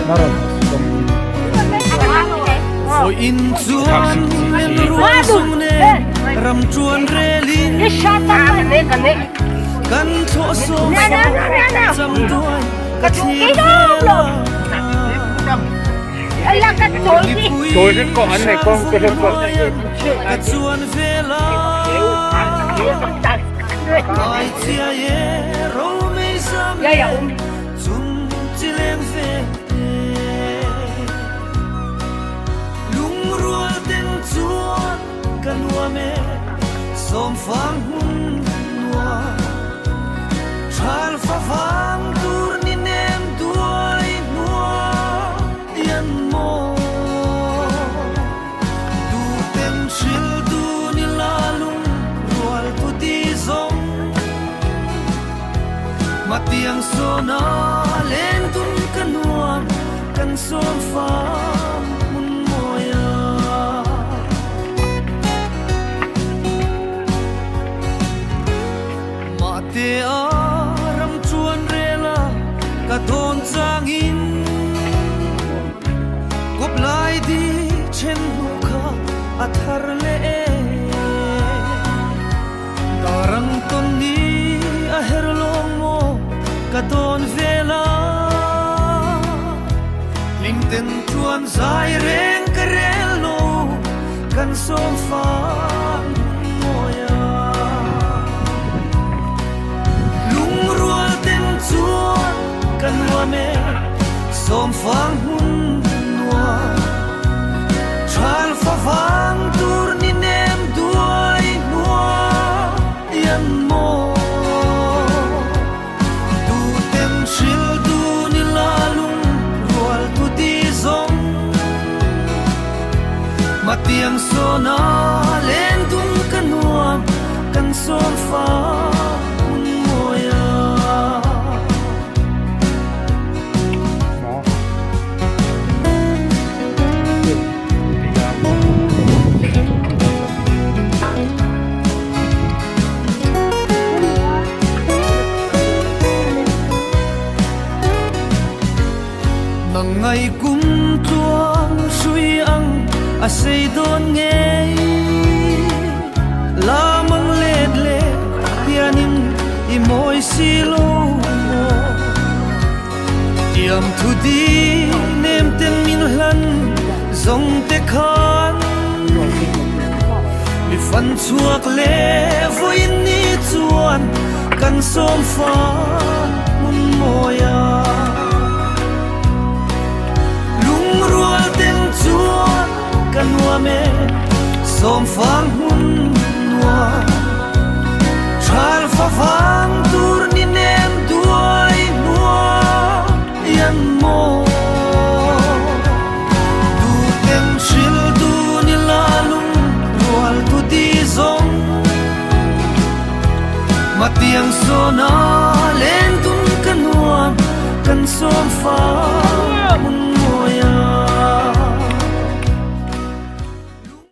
Ôi in chuan lên ruộng sông nè rầm chuan rê linh căn chỗ sông chăm đuôi cắt chi là cái tôi rất có anh này con tôi rất có cắt chuan về la ai chia ye râu mây sam chung chỉ lên về chuan kan wa me som phang hun wa chal fa phang tur ni nem duai noa yan mo tu tem chil du ni la lung rual tu ti zong matiang so na len tun kan wa kan som phang te aram chuan rela ka don chang in gop lai di chen nu kha athar le darang ton ni a her long mo ka don vela ling ten chuan zai reng ka rel no kan som fa chuan kan wa me som phang hun noa chal fa phang tur ni nem duai noa yan mo tu tem chil du ni la lung rual tu ti zong matiang so na len tung kan nuam kan som fa ngày kum tuang suy ang a sei don nghe la mang led le pianin i moi silo tiam thu di nem ten min hlan zong te khan mi fan chuak le voin ni chuan kan som fa mun moya chuan kan wa me som phang hun noa chal fa phang tur ni nem duai noa yan mo tu tem chil du ni la lung rual tu ti zong matiang so na len tun kan wa kan som fa